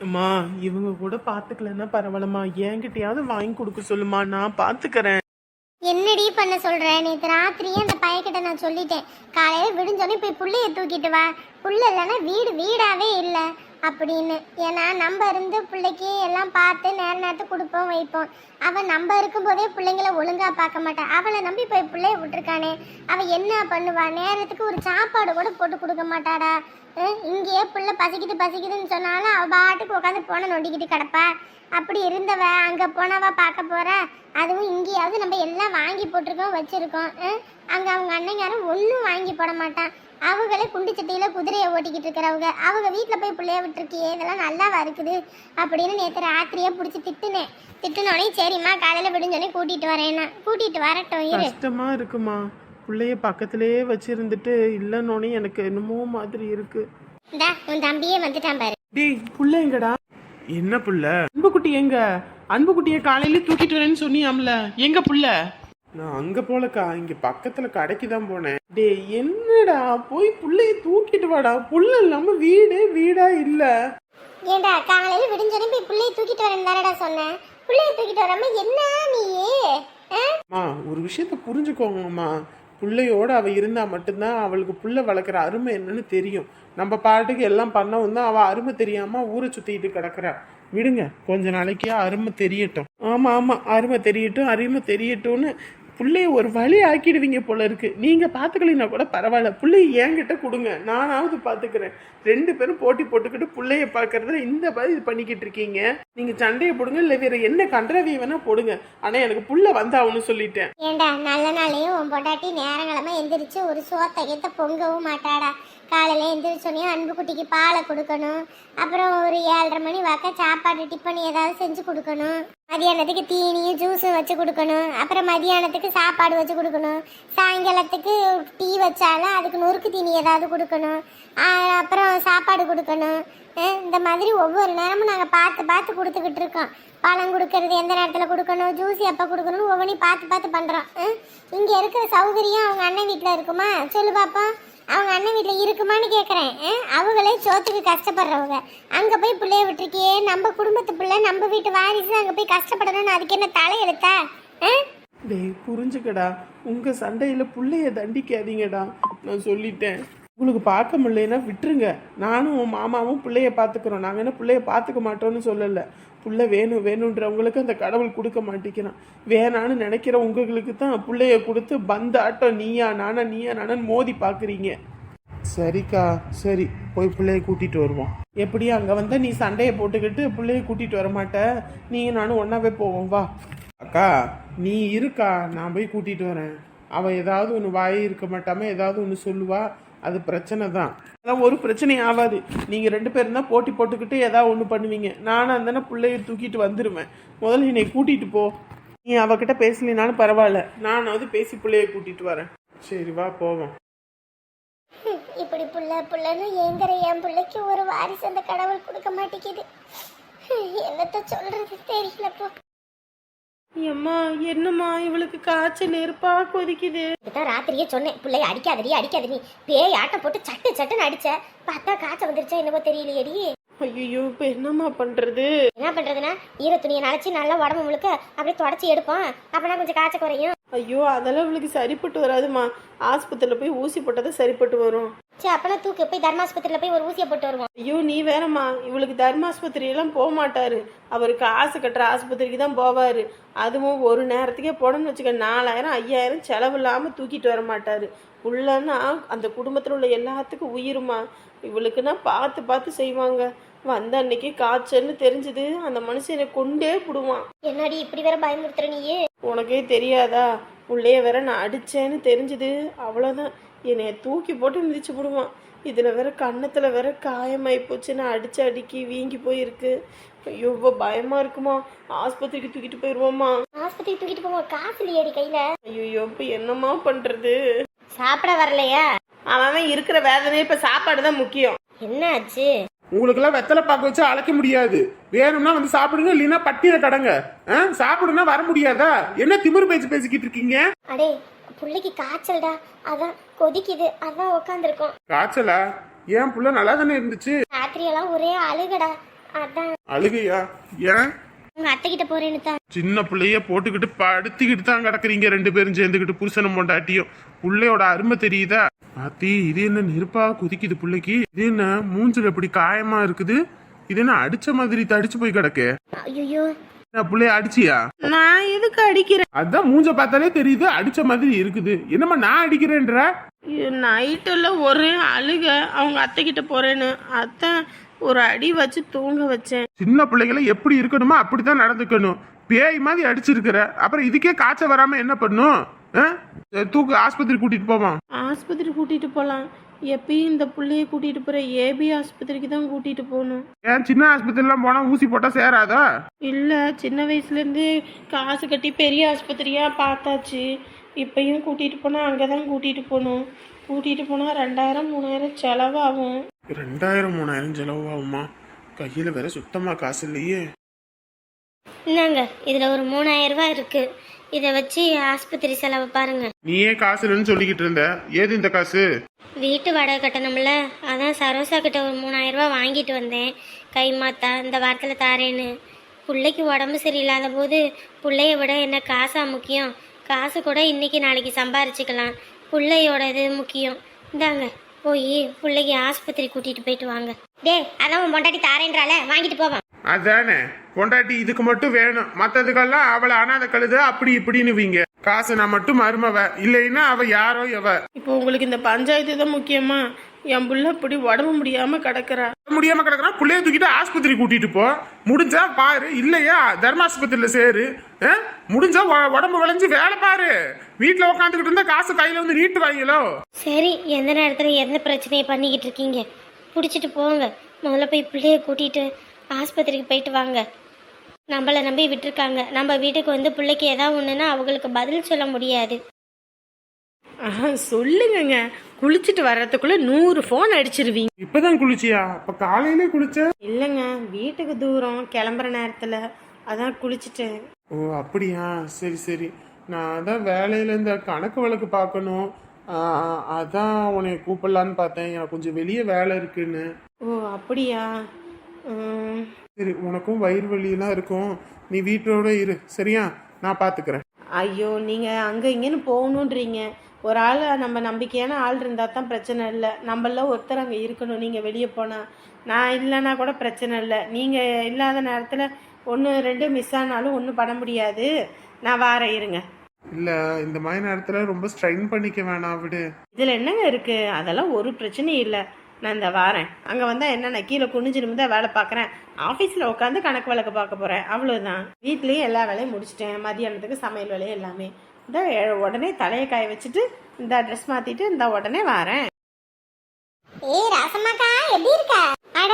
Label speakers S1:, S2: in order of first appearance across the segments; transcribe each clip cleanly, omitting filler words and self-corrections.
S1: அம்மா இவங்க கூட பாத்துக்கலன்னா பரவாயில்லம்மா, என்கிட்டயாவது வாங்கி கொடுக்க சொல்லுமா, நான் பாத்துக்கறேன்.
S2: என்னடி பண்ண சொல்ற? நேற்று ராத்திரியே அந்த பையன்கிட்ட நான் சொல்லிட்டேன், காலையில விடிஞ்சோடனே போய் புள்ளைய தூக்கிட்டு வா, புள்ள இல்லைன்னா வீடாவே இல்லை அப்படின்னு. ஏன்னா நம்ம இருந்து பிள்ளைக்கு எல்லாம் பார்த்து நேரத்துக்கு கொடுப்போம் வைப்போம். அவன் நம்ம இருக்கும்போதே பிள்ளைங்கள ஒழுங்கா பார்க்க மாட்டான். அவளை நம்பி போய் பிள்ளைய விட்டுருக்கானே, அவன் என்ன பண்ணுவா? நேரத்துக்கு ஒரு சாப்பாடு கூட போட்டு கொடுக்க மாட்டாடா. இங்கேயே பிள்ளை பசிக்குதுன்னு சொன்னாலும் அவள் பாட்டுக்கு உட்காந்து போன நொண்டிக்கிட்டு கிடப்பா. அப்படி இருந்தவ அங்கே போனவா பார்க்க போற? அதுவும் இங்கேயாவது நம்ம எல்லாம் வாங்கி போட்டிருக்கோம் வச்சிருக்கோம். அங்கே அவங்க அண்ணன் யாரும் ஒன்றும் வாங்கி போட மாட்டான். அவங்களே குண்டு சட்டியில் குதிரையை ஓட்டிக்கிட்டு இருக்கிறவங்க, அவங்க வீட்டில் போய் பிள்ளைய விட்டுருக்கியே, இதெல்லாம் நல்லாவா இருக்குது அப்படின்னு நேற்று ராத்திரியே பிடிச்சி திட்டுனோடனே சரிம்மா காலையில் விடிஞ்சோடனே கூட்டிகிட்டு வரேன்னா கூட்டிகிட்டு வரட்டும்.
S1: கஷ்டமா இருக்குமா, பிள்ளைய பக்கத்திலேயே வச்சிருந்துட்டு இல்லைன்னொன்னே எனக்கு என்னமோ மாதிரி இருக்கு.
S2: இந்தா உன் தம்பியே வந்துட்டான் பாரு.
S1: டேய் புள்ள எங்கடா? என்ன புள்ள? அன்புக்குட்டி எங்க? அன்புக்குட்டிய காலையில தூக்கிட்டு வரேன்னு சொன்னியாம்ல, எங்க புள்ள? நான் அங்க போலக்கா, இங்க பக்கத்துல கடைக்கு தான் போனேன். டேய் என்னடா, போய் புள்ளைய தூக்கிட்டு வாடா, புள்ள இல்லாம வீடா இல்ல.
S2: ஏண்டா காலையில விடிஞ்சோடனே போய் புள்ளைய தூக்கிட்டு வரேன்னு தானடா சொன்னேன். புள்ளைய தூக்கிட்டு வராம என்ன நீயே?
S1: ஒரு விஷயத்த புரிஞ்சுக்கோங்கம்மா, பிள்ளையோட அவ இருந்தா மட்டும்தான் அவளுக்கு புள்ள வளர்க்குற அருமை என்னன்னு தெரியும். நம்ம பாட்டுக்கு எல்லாம் பண்ணவும் தான் அவ அருமை தெரியாம ஊரை சுத்திட்டு கிடக்குறா. விடுங்க, கொஞ்ச நாளைக்கே அருமை தெரியட்டும். ஆமா அருமை தெரியட்டும்னு பிள்ளைய ஒரு வழி ஆக்கிடுவீங்க போல இருக்கு. நீங்க பாத்துக்கலைன்னா கூட பரவாயில்ல, பிள்ளைய என்கிட்ட கொடுங்க, நானாவது பாத்துக்கிறேன். 2 பேரும் போட்டி போட்டுக்கிட்டு பிள்ளைய பாக்குறதுல இந்த மாதிரி இது பண்ணிக்கிட்டு இருக்கீங்க. நீங்க சண்டையை போடுங்க, இல்ல வேற என்ன கன்றவி வேணா போடுங்க, ஆனா எனக்கு புள்ள வந்தாவுன்னு சொல்லிட்டேன்.
S2: ஏண்டா நல்ல நாளையும் உன் பொண்டாட்டி நேரங்களமா எந்திரிச்சு ஒரு சோத்த பொங்கவும் மாட்டாடா. காலையில எந்திரிச்சோன்னே அன்புக்குட்டிக்கு பாலை கொடுக்கணும், அப்புறம் ஒரு 7:30 மணி வாக்க சாப்பாடு டிஃபன் ஏதாவது செஞ்சு கொடுக்கணும், மதியானத்துக்கு தீனியும் ஜூஸும் வச்சு கொடுக்கணும், அப்புறம் மதியானத்துக்கு சாப்பாடு வச்சு கொடுக்கணும், சாயங்காலத்துக்கு டீ வச்சாலும் அதுக்கு நொறுக்கு தீனி ஏதாவது கொடுக்கணும், அப்புறம் சாப்பாடு கொடுக்கணும். இந்த மாதிரி ஒவ்வொரு நேரமும் நாங்கள் பார்த்து கொடுத்துக்கிட்டு இருக்கோம். பழம் கொடுக்கறது எந்த நேரத்தில் கொடுக்கணும், ஜூஸ் எப்போ கொடுக்கணும்னு ஒவ்வொன்றையும் பார்த்து பண்ணுறோம். இங்கே இருக்கிற சௌகரியம் அவங்க அண்ணன் வீட்டில் இருக்குமா சொல்லு பாப்பா? அவங்க அண்ணன் வீட்டில் இருக்குமான்னு கேட்குறேன். அவங்களே சோத்துக்கு கஷ்டப்படுறவங்க, அங்கே போய் பிள்ளைய விட்டுருக்கியே, நம்ம குடும்பத்து பிள்ளை நம்ம வீட்டு வாரிசு அங்கே போய் கஷ்டப்படணும்னு அதுக்கு என்ன தலையெழுத்தா?
S1: டேய் புரிஞ்சுக்கடா, உங்க சண்டையில புள்ளைய தண்டிக்காதீங்கடா, நான் சொல்லிட்டேன். உங்களுக்கு பார்க்க முடியலன்னா விட்டுருங்க, நானும் உன் மாமாவும் பிள்ளைய பார்த்துக்கிறோம். நாங்கள் என்ன பிள்ளைய பார்த்துக்க மாட்டோம்னு சொல்லலை. புள்ள வேணுன்றவங்களுக்கு அந்த கடவுள் கொடுக்க மாட்டேங்கிறான். வேணான்னு நினைக்கிற உங்களுக்கு தான் பிள்ளைய கொடுத்து பந்த ஆட்டம் நீயா நானன்னு மோதி பார்க்குறீங்க. சரிக்கா, சரி போய் பிள்ளைய கூட்டிட்டு வருவோம். எப்படியும் அங்கே வந்தா நீ சண்டையை போட்டுக்கிட்டு பிள்ளைய கூட்டிட்டு வர மாட்ட, நீயும் நானும் ஒன்னாவே போவோம். வா அக்கா, நீ இருக்கா, நான் போய் கூட்டிட்டு வரேன். அவள் ஏதாவது ஒன்று வாயே இருக்க மாட்டாம ஏதாவது ஒன்று சொல்லுவா, அது பிரச்சனை தான். அதான் ஒரு பிரச்சனையும் ஆகாது. நீங்கள் 2 பேரும் தான் போட்டி போட்டுக்கிட்டு ஏதாவது ஒன்று பண்ணுவீங்க. நானும் அந்தானே பிள்ளைய தூக்கிட்டு வந்துடுவேன். முதல்ல என்னை கூட்டிகிட்டு போ. நீ அவகிட்ட பேசலினாலும் பரவாயில்ல, நானாவது பேசி பிள்ளைய கூட்டிகிட்டு வரேன். சரி வா போவோம்.
S2: இப்படி புள்ளன்னு ஏங்குற என் பிள்ளைக்கு ஒரு வாரிசு அந்த கடவுள் கொடுக்க மாட்டேங்குது. என்னத்த சொல்றது தெரியலப்போ.
S3: அம்மா என்னம்மா இவளுக்கு காய்ச்சல் நெருப்பா கொதிக்குது.
S2: இதுதான் ராத்திரியே சொன்னேன், பிள்ளைய அடிக்காதடி பேய் ஆட்டம் போட்டு சட்டுன்னு அடிச்ச, பார்த்தா காய்ச்சல் வந்துருச்சா என்னவோ தெரியலையேடி.
S3: ஐயோ இப்ப என்னம்மா பண்றது?
S2: என்ன பண்றதுன்னா ஈர துணியை நனைச்சி நல்லா உடம்பு முழுக்க அப்படியே தொடச்சி எடுப்போம், அப்பனா கொஞ்சம் காய்ச்சல் குறையும்.
S3: ஐயோ அதெல்லாம் இவளுக்கு சரிப்பட்டு வராதுமா, ஆஸ்பத்திரியில போய் ஊசி போட்டதான் சரிப்பட்டு வரும்.
S2: சரி அப்பனா தூக்கு போய் தர்மாஸ்பத்திரியில போய் ஒரு ஊசியை போட்டு வருவோம்.
S3: ஐயோ நீ வேறம்மா, இவளுக்கு தர்மாஸ்பத்திரி எல்லாம் போக மாட்டாரு, அவரு காசு கட்டுற ஆஸ்பத்திரிக்கு தான் போவாரு. அதுவும் ஒரு நேரத்துக்கே போடணும்னு வச்சுக்க 4000 5000 செலவு இல்லாம தூக்கிட்டு வர மாட்டாரு. உள்ளன்னா அந்த குடும்பத்துல உள்ள எல்லாத்துக்கும் உயிருமா. இவளுக்குன்னா பார்த்து செய்வாங்க. வந்த அன்னைக்கு காய்ச்சல்னு தெரிஞ்சது, அந்த மனுஷனை கொண்டே புடுவான்.
S2: என்னடி இப்படி வேற பயமுறுத்துற நீயே?
S3: உனக்கே தெரியாதா, உள்ளே வேற நான் அடிச்சேன்னு தெரிஞ்சது, அவ்வளோதான் என்னைய தூக்கி போட்டு மிதிச்சு போடுவான். இதுல வேற கன்னத்துல வேற காயமாயி போச்சு, நான் அடிக்கி வீங்கி போயிருக்கு. ஐயோ பயமா இருக்குமா, ஆஸ்பத்திரிக்கு தூக்கிட்டு போயிருவோமா?
S2: ஆஸ்பத்திரி தூக்கிட்டு போவோம், காசு இல்லையாடி கையில.
S3: ஐயோ இப்ப என்னமா பண்றது?
S2: சாப்பிட வரலையா?
S3: அவன் இருக்கிற வேதனையே இப்ப சாப்பாடு தான் முக்கியம்.
S2: என்ன ஆச்சு?
S1: உங்களுக்கெல்லாம் வெத்தலை பாக்க வச்சு அழைக்க முடியாது. வேணும்னா வந்து சாப்பிடுங்க, இல்லைன்னா பட்டியல கடங்க. சாப்பிடுனா வர முடியாதா? என்ன திமிரு பேசிக்கிட்டு இருக்கீங்க?
S2: அடே புள்ளைக்கு காய்ச்சல்டா, அதான் கொதிக்குது, அதான் உட்காந்துருக்கோம்.
S1: காய்ச்சலா? ஏன் புள்ள நல்லா தானே இருந்துச்சு.
S2: ராத்திரியெல்லாம் ஒரே அழுகடா, அதான்
S1: அழுகையா? ஏன்?
S2: உங்க அத்தை கிட்ட போறேன்னு தான்.
S1: சின்ன பிள்ளைய போட்டுக்கிட்டு படுத்திக்கிட்டு தான் கிடக்குறீங்க ரெண்டு பேரும் சேர்ந்துக்கிட்டு, புருஷனும் பொண்டாட்டியும். பிள்ளையோட அருமை தெரியுதா? பாத்தி, இது என்ன நெருப்பா குதிக்குது பிள்ளைக்கு? இது என்ன மூஞ்சில இப்படி காயமா இருக்குது? இது என்ன அடிச்ச மாதிரி தடிச்சு போய் கிடக்கு?
S2: ஐயோ,
S1: பிள்ளைய அடிச்சியா?
S3: நான் எதுக்கு அடிக்கிறேன்?
S1: அதான் மூஞ்ச பார்த்தாலே தெரியுது அடிச்ச மாதிரி இருக்குது. என்னம்மா நான் அடிக்கிறேன்ற?
S3: நைட்டுல ஒரே அழுக, அவங்க அத்தை கிட்ட போறேன்னு. அத்தை ஒரு அடி வச்சு தூங்க வச்சேன்.
S1: சின்ன பிள்ளைகளை எப்படி இருக்கணுமோ அப்படித்தான் நடந்துக்கணும். பேய் மாதிரி அடிச்சிருக்கிற, அப்புறம் இதுக்கே காய்ச்சல் வராம என்ன பண்ணும்? தூக்கு, ஆஸ்பத்திரி கூட்டிட்டு போவான்.
S3: ஆஸ்பத்திரி கூட்டிட்டு போலாம். எப்பயும் இந்த புள்ளைய கூட்டிட்டு போற ஏபி ஆஸ்பத்திரிக்கு தான் கூட்டிட்டு போகணும்.
S1: ஏன் சின்ன ஆஸ்பத்திரிலாம் போனா ஊசி போட்டா சேராதா?
S3: இல்ல, சின்ன வயசுல இருந்து காசு கட்டி பெரிய ஆஸ்பத்திரியா பார்த்தாச்சு. இப்பயும் கூட்டிட்டு போனா அங்கதான் கூட்டிட்டு போகணும். கூட்டிட்டு போனா 2000 3000 செலவாகும்.
S1: 2000 3000 செலவாகுமா? கையில வேற சுத்தமா காசு இல்லையே.
S2: இந்தாங்க, இதுல ஒரு 3000 ரூபாய் இருக்கு. இதை வச்சு ஆஸ்பத்திரி செலவு பாருங்க.
S1: நீயே காசு இல்லைன்னு சொல்லிக்கிட்டு இருந்த, ஏது இந்த காசு?
S2: வீட்டு வாடகை கட்டணும்ல, அதான் சரோசா கிட்ட ஒரு 3000 ரூபாய் வாங்கிட்டு வந்தேன். கை மாத்தா இந்த வாரத்தில் தாரேன்னு. பிள்ளைக்கு உடம்பு சரியில்லாத போது பிள்ளைய விட என்ன காசா முக்கியம்? காசு கூட இன்னைக்கு நாளைக்கு சம்பாரிச்சுக்கலாம், பிள்ளையோட இது முக்கியம். இந்தாங்க, போய் பிள்ளைக்கு ஆஸ்பத்திரி கூட்டிட்டு போயிட்டு வாங்க. டே, அதான் உன் பொண்டாட்டி தாரேன்றால, வாங்கிட்டு போவான்.
S1: அதானே, பொண்டாட்டி இதுக்கு மட்டும் வேணும், மத்ததுக்கெல்லாம் அவளை அனாதை கழுத அப்படி இப்படின்னு வீங்க. காசு நான் மட்டும் மருமவ, இல்லைன்னா அவ யாரோ எவ.
S3: இப்போ உங்களுக்கு இந்த பஞ்சாயத்து தான் முக்கியமா? என் புள்ள இப்படி உடம்பு முடியாம கிடக்குறா.
S1: முடியாம கிடக்குறா, புள்ளைய தூக்கிட்டு ஆஸ்பத்திரி கூட்டிட்டு போ. முடிஞ்சா பாரு, இல்லையா தர்மாஸ்பத்திரியில சேரு. முடிஞ்சா உடம்பு விளைஞ்சு வேலை பாரு. வீட்டுல உட்காந்துக்கிட்டு இருந்தா காசு கையில வந்து நீட்டு வாங்கிலோ.
S2: சரி, எந்த நேரத்தில் எந்த பிரச்சனையை பண்ணிக்கிட்டு இருக்கீங்க? பிடிச்சிட்டு போங்க. முதல்ல போய் பிள்ளைய கூட்டிட்டு ஆஸ்பத்திரிக்கு போயிட்டு வாங்க. நம்மளை நம்பி விட்டுருக்காங்க. நம்ம வீட்டுக்கு வந்து பிள்ளைக்கு ஏதாவது ஒன்றுனா அவங்களுக்கு பதில் சொல்ல முடியாது.
S3: சொல்லுங்கங்க, குளிச்சுட்டு வர்றதுக்குள்ள 100 ஃபோன் அடிச்சிருவீங்க.
S1: இப்பதான் குளிச்சியா? அப்ப காலையிலே குளிச்ச?
S3: இல்லைங்க, வீட்டுக்கு தூரம், கிளம்புற நேரத்துல அதான் குளிச்சுட்டேன்.
S1: ஓ அப்படியா, சரி சரி. நான் அதான் வேலையில இந்த கணக்கு வழக்கு பார்க்கணும், அதான் உன்னை கூப்பிடலான்னு பார்த்தேன். எனக்கு கொஞ்சம் வெளியே வேலை இருக்குன்னு.
S3: ஓ அப்படியா?
S1: சரி, உனக்கும் வயிறு வலியெல்லாம் இருக்கும், நீ வீட்டோட இரு சரியா? நான் பார்த்துக்கிறேன்.
S3: ஐயோ, நீங்க அங்க இங்கன்னு போகணுன்றீங்க. ஒரு ஆள், நம்ம நம்பிக்கையான ஆள் இருந்தா தான் பிரச்சனை இல்லை. நம்மள ஒருத்தர் அங்கே இருக்கணும். நீங்க வெளியே போனா, நான் இல்லைன்னா கூட பிரச்சனை இல்லை. நீங்க இல்லாத நேரத்தில் 1 2 மிஸ் ஆனாலும் ஒன்றும் பண்ண முடியாது. நான் வாரேன், இருங்க.
S1: இல்லை, இந்த மாதிரி நேரத்தில் ரொம்ப ஸ்ட்ரைன் பண்ணிக்க வேணாம், விடு.
S3: இதில் என்னங்க இருக்கு? அதெல்லாம் ஒரு பிரச்சனையும் இல்லை. நான் இந்த வாரேன். அங்கே வந்தால் என்ன, நான் கீழே குனிஞ்சு நிமிந்தா வேலை பார்க்குறேன். ஆஃபீஸில் உட்காந்து கணக்கு வழக்கு பார்க்க போகிறேன், அவ்வளோதான். வீட்லேயும் எல்லா வேலையும் முடிச்சிட்டேன். மதியானத்துக்கு சமையல் வேலையும் எல்லாமே. இந்த உடனே தலையை காய வச்சுட்டு இந்த ட்ரெஸ் மாற்றிட்டு இந்த உடனே வாரேன்.
S2: ஏய் ராசம்மாக்கா, எப்படி இருக்க? அட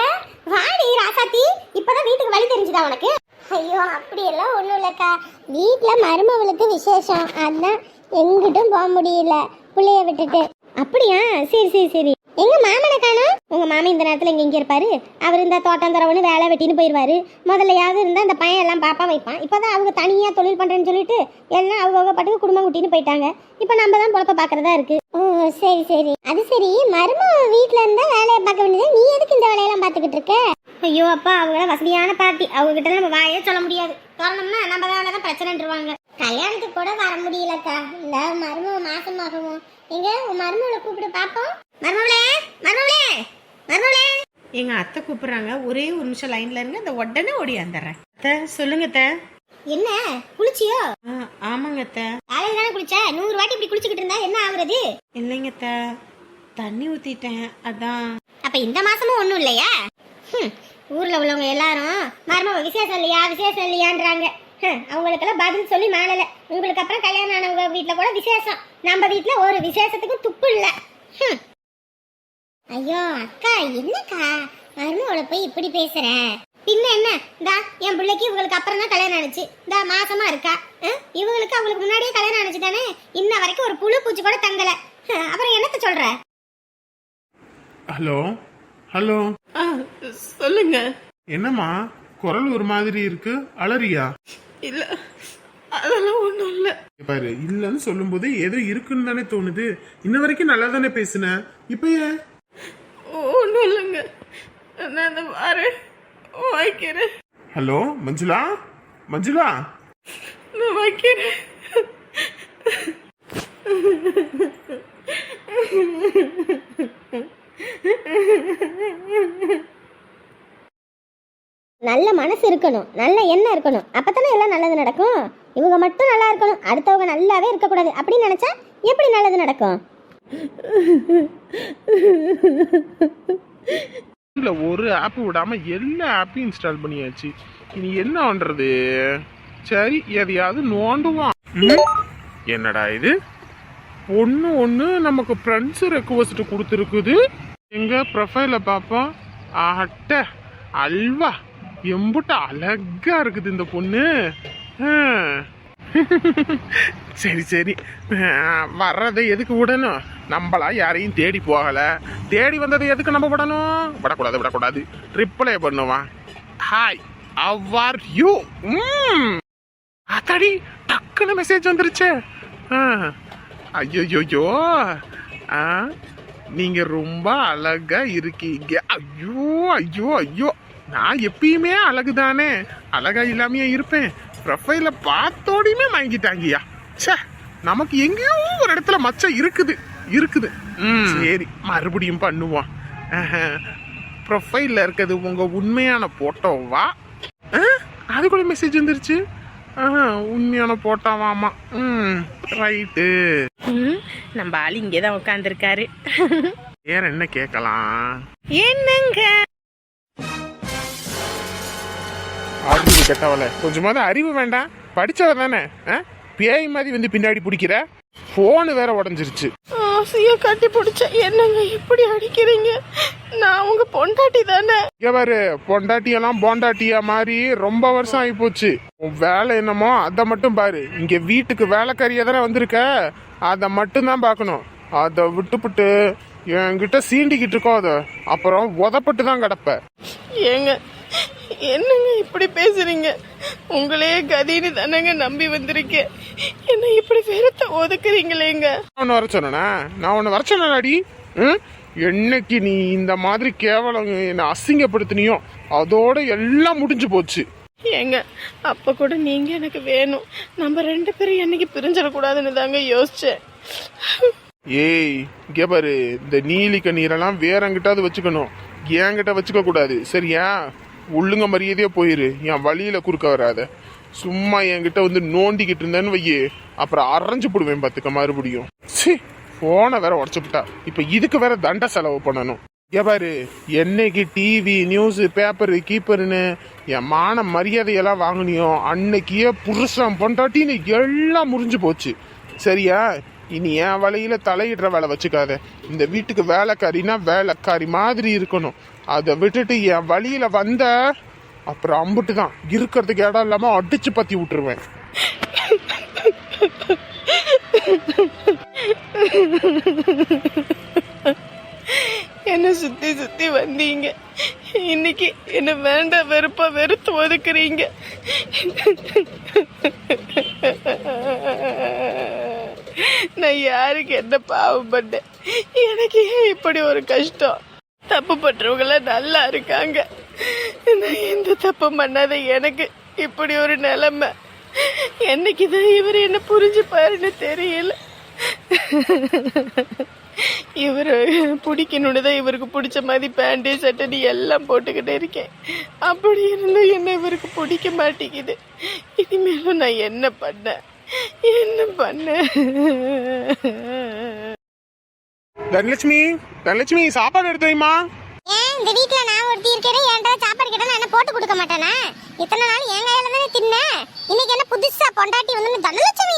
S2: வாடி ராசாத்தி, இப்பதான் வீட்டுக்கு வழி தெரிஞ்சுதா உனக்கு? ஐயோ, அப்படியெல்லாம் ஒன்றும் இல்லைக்கா. வீட்டில் மருமவளுக்கு விசேஷம், அதான் எங்கிட்டும் போக முடியல பிள்ளைய விட்டுட்டு. அப்படியா? சரி சரி சரி. எங்க மாமனை காணோம்? உங்க மாமன் இந்த நேரத்தில் இங்கே இங்கே இருப்பாரு. அவர் இந்த தோட்டம் தரவனு வேலை வெட்டின்னு போயிடுவாரு. முதல்லையாவது இருந்தால் அந்த பையன் எல்லாம் பாப்பா வைப்பான். இப்போதான் அவங்க தனியாக தொழில் பண்ணுறேன்னு சொல்லிட்டு எல்லாம் அவங்க பாட்டுக்கு குடும்பம் குட்டின்னு போயிட்டாங்க. இப்போ நம்ம தான் பொழப்ப பார்க்கறதா இருக்கு. ஓ சரி சரி. அது சரி, மரும வீட்டில் இருந்தால் வேலையை பார்க்க வேண்டியது, நீ எதுக்கு இந்த வேலையெல்லாம் பார்த்துக்கிட்டு இருக்க? ஐயோ அப்பா, அவங்க வசதியான பார்ட்டி, அவங்க கிட்ட நம்ம வாயே சொல்ல முடியாது. காரணம்னா நம்ம தான் பிரச்சனைன்றுவாங்க. கல்யாணத்துக்கு கூட வர முடியலக்கா. இந்த மருமக மாசமாகவும் எங்க உன் மருமகளை கூப்பிட்டு பாப்போம். மருமகளே, மருமகளே, மருமகளே.
S3: எங்க அத்தை கூப்பிடுறாங்க, ஒரே ஒரு நிமிஷம் லைன்ல இருங்க, இந்த உடனே ஓடி வந்துடுறேன். அத்தை சொல்லுங்க அத்தை.
S2: என்ன குளிச்சியோ?
S3: ஆமாங்க அத்தை.
S2: காலையில தானே குளிச்ச, 100 வாட்டி இப்படி குளிச்சுக்கிட்டு இருந்தா என்ன ஆகுறது?
S3: இல்லைங்க அத்தை, தண்ணி ஊத்திட்டேன், அதான்.
S2: அப்ப இந்த மாசமும் ஒண்ணும் இல்லையா? ஊர்ல உள்ளவங்க எல்லாரும் மருமக விசேஷம் இல்லையா விசேஷம் இல்லையான்றாங்க. அவங்களுக்கெல்லாம் பதில் சொல்லி மாறல. உங்களுக்கு அப்புறம் கல்யாணம் ஆனவங்க வீட்டுல கூட விசேஷம், நம்ம வீட்டுல ஒரு விசேஷத்துக்கு துப்பு இல்ல. ஐயோ அக்கா, என்னக்கா மருமகளை போய் இப்படி பேசுற? பின்ன என்ன, இந்தா என் பிள்ளைக்கு இவங்களுக்கு அப்புறம் தான் கல்யாணம் ஆனிச்சு, இந்த மாசமா இருக்கா. இவங்களுக்கு அவங்களுக்கு முன்னாடியே கல்யாணம் ஆனிச்சு தானே, இன்ன வரைக்கும் ஒரு புழு பூச்சி கூட தங்கல. அப்புறம் என்னத்த சொல்ற?
S1: Hello hello.
S3: சொல்லுங்க.
S1: என்னம்மா குரல் ஒரு மாதிரி இருக்கு, அலறியா?
S3: இல்ல, அதெல்லாம் ஒண்ணும் இல்ல.
S1: பாரு, இல்லன்னு சொல்லும் போது ஏதோ இருக்குன்னு தானே தோணுது. இன்ன வரைக்கும் நல்லா தானே பேசுன, இப்ப ஏன்?
S3: ஒண்ணும் இல்லைங்க, நான் இந்த வாரேன், வைக்கிறேன்.
S4: ஹலோ மஞ்சுளா, மஞ்சுளா.
S3: நான் வைக்கிறேன்.
S2: நல்ல மனசு இருக்கணும், நல்ல எண்ணம் இருக்கணும், அப்பதானே எல்லாம் நல்லது நடக்கும். இவங்க மட்டும் நல்லா இருக்கணும், அடுத்தவங்க நல்லாவே இருக்கக்கூடாது அப்படின்னு நினைச்சா எப்படி நல்லது நடக்கும்?
S4: இல்ல ஒரு ஆப் விடாம எல்லா ஆப்பையும் இன்ஸ்டால் பண்ணியாச்சு. இனி என்ன பண்றது? சரி எதையாவது நோண்டுவான். என்னடா இது? ஒன்று ஒன்று நமக்கு ஃப்ரெண்ட்ஸ் ரெக்வஸ்ட் கொடுத்துருக்குது. எங்க ப்ரொஃபைல பார்ப்போம். அட்ட அல்வா எம்புட்ட அழகா இருக்குது இந்த பொண்ணு. சரி சரி, வர்றதை எதுக்கு விடணும்? நம்மளா யாரையும் தேடி போகல, தேடி வந்ததை எதுக்கு நம்ம விடணும்? விடக்கூடாது. ரிப்ளை பண்ணுவான். Hi, how are you? அத்தாடி டக்குன்னு மெசேஜ் வந்துருச்சு. ஐயோயோயோ, நீங்க ரொம்ப அழகா இருக்கீங்க. ஐயோ ஐயோ ஐயோ, நான் எப்பயுமே அழகுதானே, அழகா இல்லாமையே இருப்பேன். ப்ரொஃபைல பார்த்தோடையுமே வாங்கிட்டாங்கயா. சே, நமக்கு எங்கேயோ ஒரு இடத்துல மச்சம் இருக்குது. சரி மறுபடியும் பண்ணுவோம். ப்ரொஃபைல்ல இருக்கிறது உங்க உண்மையான போட்டோவா? அதுக்குள்ள மெசேஜ் வந்துருச்சு. உண்மையான போட்டோவாமா. ரைட்டு.
S3: நம்ம ஆள் இங்கே தான் உட்காந்துருக்காரு.
S4: வேற என்ன கேட்கலாம்?
S3: என்னங்க
S4: அறிவு கெட்டவள, கொஞ்சமாவது அறிவு வேண்டாம்? படிச்சவ தானே, பேய் மாதிரி வந்து பின்னாடி பிடிக்கிற. போனு வேற உடஞ்சிருச்சு.
S3: ஆசையா கட்டி பிடிச்ச. என்னங்க இப்படி அடிக்கிறீங்க? நான் உங்க பொண்டாட்டி தானே.
S4: இங்க பாரு, பொண்டாட்டியெல்லாம் பொண்டாட்டியா மாதிரி ரொம்ப வருஷம் ஆகி போச்சு. உன் வேலை என்னமோ அதை மட்டும் பாரு. இங்க வீட்டுக்கு வேலைக்காரியா தானே வந்திருக்க, அதை மட்டும் தான் பார்க்கணும். அதை விட்டுப்புட்டு என்கிட்ட சீண்டிக்கிட்டு இருக்கோம், அதை அப்புறம் உதப்பட்டு தான் கிடப்ப.
S3: ஏங்க என்னங்க இப்படி பேசுறீங்க? உங்களே கதின்னு தானங்க நம்பி வந்திருக்கேன். என்ன இப்படி வெறுத்த ஒதுக்குறீங்களேங்க?
S4: நான் வர சொன்னா? நான் உன்னை வர சொன்னாடி? என்னைக்கு நீ இந்த மாதிரி கேவலம் என்னை அசிங்கப்படுத்தினியோ அதோட எல்லாம் முடிஞ்சு போச்சு.
S3: ஏங்க அப்ப கூட நீங்க எனக்கு வேணும். நம்ம 2 பேரும் என்னைக்கு பிரிஞ்சிடக்கூடாதுன்னு தாங்க யோசிச்சேன்.
S4: ஏய் இங்க பாரு, இந்த நீலி கண்ணீரெல்லாம் வேற என்கிட்டாவது வச்சுக்கணும், என்கிட்ட வச்சுக்க கூடாது, சரியா? ஒழுங்க மரியாதையா போயிரு, என் வழியில குறுக்க வராத. சும்மா என்கிட்ட வந்து நோண்டிக்கிட்டு இருந்தேன்னு வையே, அப்புறம் அரைஞ்சு போடுவேன் பார்த்துக்க மறுபடியும். சி, போன வேற உடச்சுட்டா. இப்ப இதுக்கு வேற தண்ட செலவு பண்ணணும். பாரு, என்னைக்கு டிவி நியூஸ் பேப்பரு கீப்பருன்னு என் மான மரியாதையெல்லாம் வாங்கினியோ அன்னைக்கே புருஷன் பொண்டாட்டின்னு எல்லாம் முறிஞ்சு போச்சு, சரியா? இனி என் வலையில தலையிடுற வேலை வச்சுக்காத. இந்த வீட்டுக்கு வேலைக்காரினா வேலைக்காரி மாதிரி இருக்கணும். அதை விட்டுட்டு என் வழியில வந்த அப்புறம் அம்புட்டு தான், இருக்கிறதுக்கு இடம் இல்லாம அடிச்சு பத்தி விட்டுருவேன்.
S3: என்ன சுத்தி சுத்தி வந்தீங்க, இன்னைக்கு என்ன வேண்டாம் வெறுப்பா வெறுத்து ஒதுக்குறீங்க. நான் யாருக்கு என்ன பாவம் பண்ணேன்? எனக்கு ஏன் இப்படி ஒரு கஷ்டம்? தப்பு பண்றவங்கள நல்லா இருக்காங்க, நான் எந்த தப்பு பண்ணாத எனக்கு இப்படி ஒரு நிலைமை. என்னைக்குதான் இவர் என்ன புரிஞ்சு பாருன்னு தெரியல. இவரு பிடிக்கணுன்னு தான் இவருக்கு பிடிச்ச மாதிரி பேண்டு சட்டை எல்லாம் போட்டுக்கிட்டே இருக்கேன். அப்படி இருந்தும் என்ன இவருக்கு பிடிக்க மாட்டேங்குது. இனிமேலும் நான் என்ன பண்ண?
S4: தனலட்சுமி சாப்பாடு எடுத்துமா.
S2: ஏன் இந்த வீட்ல நான் ஒருத்தி இருக்கேன், என்கிட்ட சாப்பாடு கேட்டா நான் என்ன போட்டு கொடுக்க மாட்டேனா? இத்தனை நாள் என் கையில தானே தின்னேன். இன்னைக்கு என்ன புதுசா பொண்டாட்டி வந்து தனலட்சுமி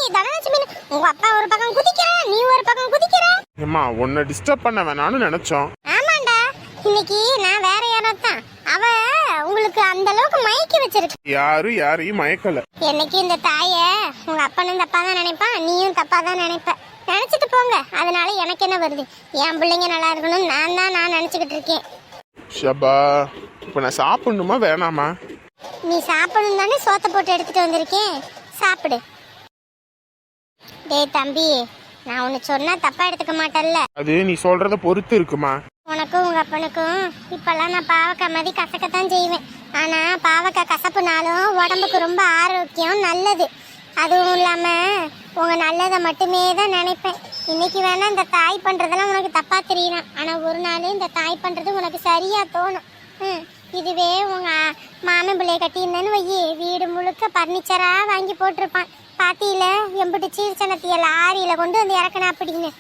S2: உங்க அப்பா ஒரு பக்கம் குதிக்கிறான், நீ ஒரு பக்கம் குதிக்கிற.
S4: ஏம்மா, உன்னை டிஸ்டர்ப் பண்ண வேணாம்னு நினைச்சோம்.
S2: ஆமாண்டா, இன்னைக்கு நான் வேற யாரோ தான். அவ உங்களுக்கு அந்த அளவுக்கு மயக்கி வச்சிருக்கு.
S4: யாரையும் மயக்கல.
S2: என்னைக்கு இந்த தாய உங்க அப்பனும் தப்பா தான் நினைப்பான், நீயும் தப்பா தான் நினைப்ப. நினைச்சிட்டு போங்க, அதனால எனக்கு என்ன வருது? என் பிள்ளைங்க நல்லா இருக்கணும் நான் நினைச்சுக்கிட்டு இருக்கேன்.
S4: ஷபா, இப்ப நான் சாப்பிடணுமா வேணாமா?
S2: நீ சாப்பிடணும் தானே சோத்தை போட்டு எடுத்துட்டு வந்திருக்கேன், சாப்பிடு. டேய் தம்பி, நான் உன்னை சொன்னா தப்பா எடுத்துக்க மாட்டல்ல?
S4: அது நீ சொல்றத பொறுத்து இருக்குமா.
S2: உனக்கும் உங்க அப்பனுக்கும் இப்பெல்லாம் நான் பாவக்காய் மாதிரி கசக்கத்தான் செய்வேன். ஆனா பாவக்காய் கசப்புனாலும் உடம்புக்கு ரொம்ப ஆரோக்கியம், நல்லது. அதுவும் இல்லாம உங்க நல்லதை மட்டுமே தான் நினைப்பேன். இன்னைக்கு வேணா இந்த தாய் பண்றதெல்லாம் உனக்கு தப்பா தெரியலாம், ஆனா ஒரு நாள் இந்த தாய் பண்றது உனக்கு சரியா தோணும். இதுவே உங்க மாமன் பிள்ளைய கட்டியிருந்தேன்னு வையி, வீடு முழுக்க பர்னிச்சரா வாங்கி போட்டிருப்பான். பாத்தியில எம்பிட்டு சீர்ச்சனத்திய லாரியில கொண்டு வந்து இறக்கணும் அப்படின்னு.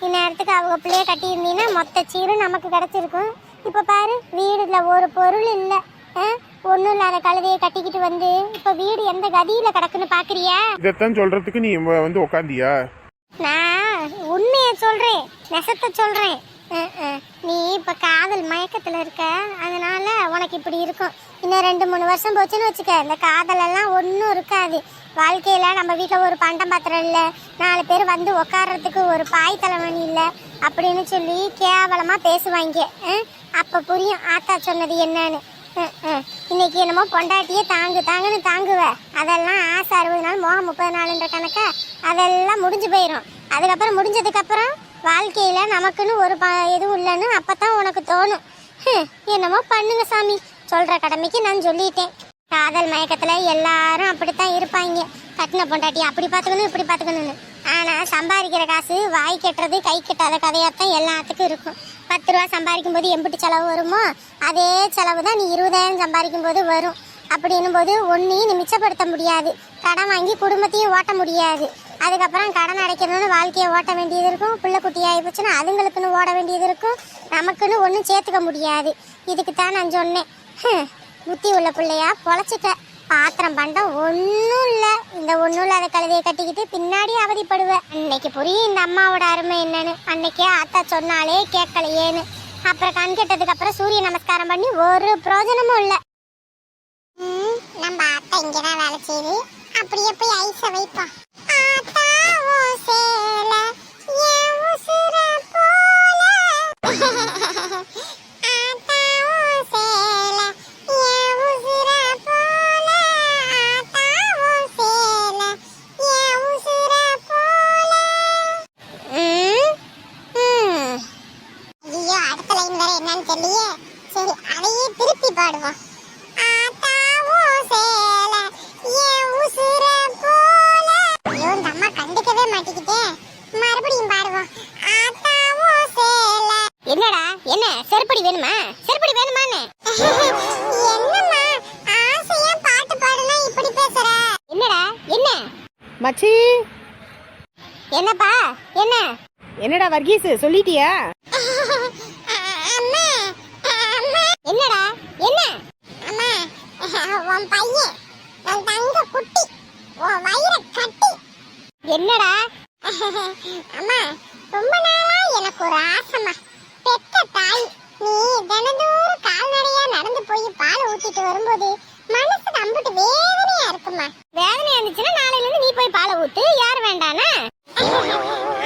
S2: இந்நேரத்துக்கு அவங்க பிள்ளைய கட்டியிருந்தீங்கன்னா மொத்த சீரும் நமக்கு கிடைச்சிருக்கும். இப்ப பாரு, வீடுல ஒரு பொருள் இல்லை, ஒன்றும் இல்லாத கழுதையை கட்டிக்கிட்டு வந்து இப்போ வீடு எந்த கதியில கிடக்குன்னு பாக்குறியா?
S4: இதைத்தான் சொல்றதுக்கு நீ வந்து உக்காந்தியா?
S2: நான் உண்மையை சொல்றேன், நெசத்தை சொல்றேன். நீ இப்ப காதல் மயக்கத்துல இருக்க, அதனால உனக்கு இப்படி இருக்கும். இன்னும் 2-3 வருஷம் போச்சுன்னு வச்சுக்க, இந்த காதல் எல்லாம் ஒன்றும் இருக்காது. வாழ்க்கையில நம்ம வீட்டில் ஒரு பண்டம் பாத்திரம் இல்லை, 4 பேர் வந்து உட்கார்றதுக்கு ஒரு பாய் தலைவணி இல்லை அப்படின்னு சொல்லி கேவலமா பேசுவாங்க. அப்ப புரியும் ஆத்தா சொன்னது என்னன்னு. இன்னைக்கு என்னமோ பொண்டாட்டியே தாங்குன்னு தாங்குவ, அதெல்லாம் ஆசை 60 நாள் மோகம் 30 நாளுன்ற கணக்கா அதெல்லாம் முடிஞ்சு போயிடும். அதுக்கப்புறம் முடிஞ்சதுக்கு அப்புறம் வாழ்க்கையில நமக்குன்னு ஒரு எதுவும் இல்லைன்னு அப்பதான் உனக்கு தோணும். என்னமோ பண்ணுங்க சாமி, சொல்ற கடமைக்கு நான் சொல்லிட்டேன். காதல் மயக்கத்துல எல்லாரும் அப்படித்தான் இருப்பாங்க, கட்டின பொண்டாட்டி அப்படி பாத்துக்கணும் இப்படி பாத்துக்கணும்னு. ஆனா சம்பாதிக்கிற காசு வாய் கெட்டுறது கை கெட்டாத கதையாத்தான் எல்லாத்துக்கும் இருக்கும். 10 ரூபா சம்பாதிக்கும் போது எம்பிட்டு செலவு வருமோ அதே செலவு தான் நீ 20,000 சம்பாதிக்கும் போது வரும். அப்படின்னும் போது ஒன்னையும் நீ மிச்சப்படுத்த முடியாது, கடன் வாங்கி குடும்பத்தையும் ஓட்ட முடியாது. அதுக்கப்புறம் கடன் அடைக்கணும்னு வாழ்க்கையை ஓட்ட வேண்டியது இருக்கும். பிள்ளை குட்டி ஆகி போச்சுன்னா அதுங்களுக்குன்னு ஓட வேண்டியது இருக்கும். நமக்குன்னு ஒன்றும் சேர்த்துக்க முடியாது. இதுக்கு தான் நான் சொன்னேன், புத்தி உள்ள பிள்ளையா பொழைச்சிக்க. பாத்திரம் பண்டம் ஒன்றும் இல்லை, இந்த ஒன்றும் இல்லாத கழுதையை கட்டிக்கிட்டு பின்னாடி அவதிப்படுவேன். அன்னைக்கு புரியும் இந்த அம்மாவோட அருமை என்னன்னு. அன்னைக்கே அத்தா சொன்னாலே கேட்கலையேன்னு. அப்புறம் கண் கெட்டதுக்கு அப்புறம் சூரிய நமஸ்காரம் பண்ணி ஒரு பிரயோஜனமும் இல்லை. நம்ம அத்தா இங்கதான் வேலை செய்யுது, அப்படியே போய் ஐஸ வைப்போம். என்னன்னு தெரியலையே, சரி அதையே திருப்பி பாடுவோம். என்னடா என்ன செருப்படி வேணுமா? செருப்படி வேணுமான்னு என்னம்மா ஆசையா பாட்டு பாடுனா இப்படி பேசுற? என்னடா என்ன
S3: மச்சி?
S2: என்னப்பா என்ன?
S3: என்னடா வர்கீஸ் சொல்லிட்டியா?
S2: அம்மா என்னடா என்ன? அம்மா உன் பையன் உன் தங்க குட்டி உன் வயிற கட்டி. என்னடா? அம்மா ரொம்ப நாளா எனக்கு ஒரு ஆசைமா, பெத்த தாய் நீ தினந்தோறும் கால்நடையா நடந்து போய் பால் ஊத்திட்டு வரும்போது மனசு நம்பிட்டு வேதனையா இருக்குமா. வேதனையா இருந்துச்சுன்னா நாளையில இருந்து நீ போய் பாலை ஊத்து, யார் வேண்டானா?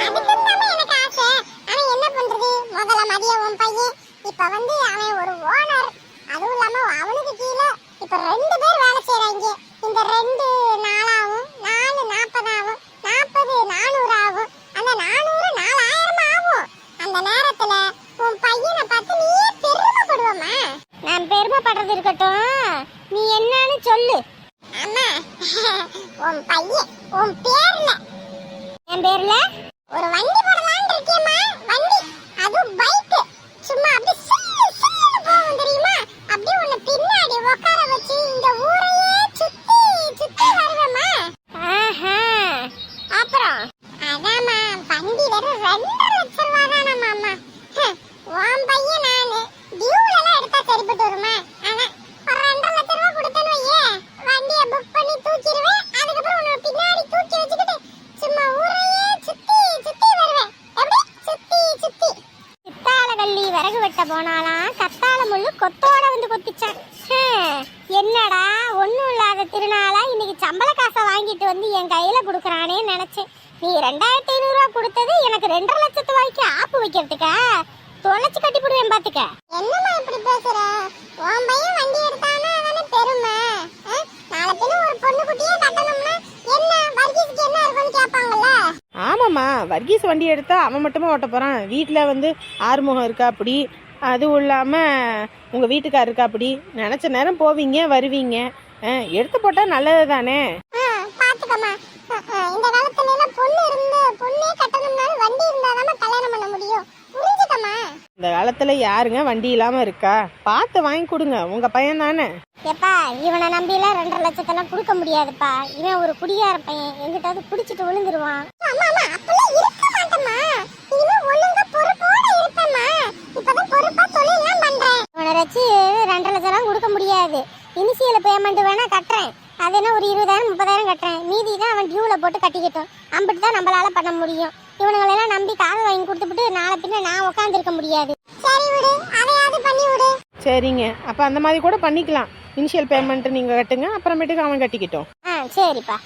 S2: அதுக்குதாம்மா எனக்கு ஆசை. ஆனா என்ன பண்றது, முதல்ல மதியம் உன் பையன், இப்ப வந்து அவன் ஒரு ஓனர். அதுவும் இல்லாம அவனுக்கு கீழே இப்ப 2 பேர் வேலை செய்யறாங்க. இந்த 2 நாளாவும் 4 40 ஆகும், 40 400 ஆகும், அந்த 400 4000 ஆகும். அந்த நேரத்துல உன் பையனை பார்த்து நீயே பெருமைப்படுவமா? நான் பெருமைப்படுறது இருக்கட்டும், நீ என்னன்னு சொல்லு. அம்மா உன் பையன் உன் பேர்ல, என் பேர்ல ஒரு வண்டி போடலாம்னு இருக்கேம்மா. வண்டி, அதுவும் பைக், சும்மா அப்படி சில்லுன்னு போகும் தெரியுமா? அப்படியே உன்னை பின்னாடி உட்கார வச்சு இந்த ஊரையே சுத்தி சுத்தி வருவேம்மா. ஆஹா, அப்புறம் அதாம்மா வண்டி வெறும் 2 லட்சம் ரூபா தானம்மா. அம்மா உன் பையன் நானு டியூல எல்லாம் எடுத்தா சரிப்பட்டு வருமா? ஆனா ஒரு 2 லட்சம் ரூபா கொடுத்தேன்னு வையே, வண்டியை புக் பண்ணி தூக்கிடுவேன். அதுக்கப்புறம் உன்னை பின்னாடி தூக்கி வச்சுக்கிட்டு சும்மா ஊரையே சுத்தி சுத்தி வருவேன். எப்படி சுத்தி சுத்தி. சித்தால கள்ளி விறகு வெட்ட போனாலாம் கத்தால முள்ளு கொத்தோட வந்து கொத்திச்சான். என்னடா ஒன்னும் இல்லாத திருநாளா இன்னைக்கு சம்பள காசை வாங்கிட்டு வந்து என் கையில குடுக்கறானே நினைச்சேன். நீ 2500 ரூபா கொடுத்தது எனக்கு 2.5 லட்சத்து ரூபாய்க்கு ஆப்பு வைக்கிறதுக்கா? தொலைச்சு கட்டி போடுவேன் பாத்துக்க. என்னம்மா இப்படி பேசுற? உன் பையன் வண்டி எடுத்தானா அதானே பெருமை. நாளை பின்ன ஒரு பொண்ணு குட்டியே கட்டணும்னா என்ன வர்கீஸ்க்கு என்ன இருக்குன்னு கேட்பாங்கல்ல.
S3: ஆமாம்மா, வர்கீஸ் வண்டி எடுத்தா அவன் மட்டுமா ஓட்ட போகிறான். வீட்டில் வந்து ஆறுமுகம் இருக்கா அப்படி, அதுவும் இல்லாமல் உங்கள் வீட்டுக்கார் இருக்கா அப்படி. நினச்ச நேரம் போவீங்க வருவீங்க. எடுத்து போட்டால் நல்லது தானே.
S2: பாத்துக்கம்மா. இந்த காலத்துல எல்லாம் பொண்ணே கட்டணும்னாலும் வண்டி இருந்தாதான் கல்யாணம் பண்ண முடியும். புரிஞ்சுக்கம்மா.
S3: இந்த காலத்தில் யாருங்க வண்டி இல்லாமல் இருக்கா? பார்த்து வாங்கி கொடுங்க, உங்கள் பையன் தானே.
S2: எப்பா இவனை நம்பிலாம் 2.5 லட்சத்தெல்லாம் கொடுக்க முடியாதுப்பா. இவன் ஒரு குடியார பையன், எங்கிட்டாவது குடிச்சிட்டு விழுந்துருவான். அம்மா அம்மா அப்பெல்லாம் இருக்க மாட்டேம்மா. இனிமே ஒழுங்கா பொறுப்போட இருப்பேம்மா. இப்பதான் பொறுப்பா தொழிலாம் பண்றேன். இவனை வச்சு 2.5 லட்சம்லாம் கொடுக்க முடியாது. இனிஷியல் பேமெண்ட் வேணா கட்டுறேன். அது என்ன ஒரு 20,000 30,000 கட்டுறேன். மீதி தான் அவன் டியூல போட்டு கட்டிக்கிட்டோம். அம்பிட்டு தான் நம்மளால பண்ண முடியும். இவனுங்களெல்லாம் நம்பி காது வாங்கி கொடுத்துட்டு நாளை பின்ன நான் உட்காந்துருக்க முடியாது. சரி விடு, அதையாவது பண்ணி விடு.
S3: சரிங்க, அப்போ அந்த மாதிரி கூட பண்ணிக்கலாம். இனிஷியல் பேமெண்ட் நீங்கள் கட்டுங்க, அப்புறமேட்டுக்கு அவன் கட்டிக்கிட்டோம்.
S2: சரிப்பா.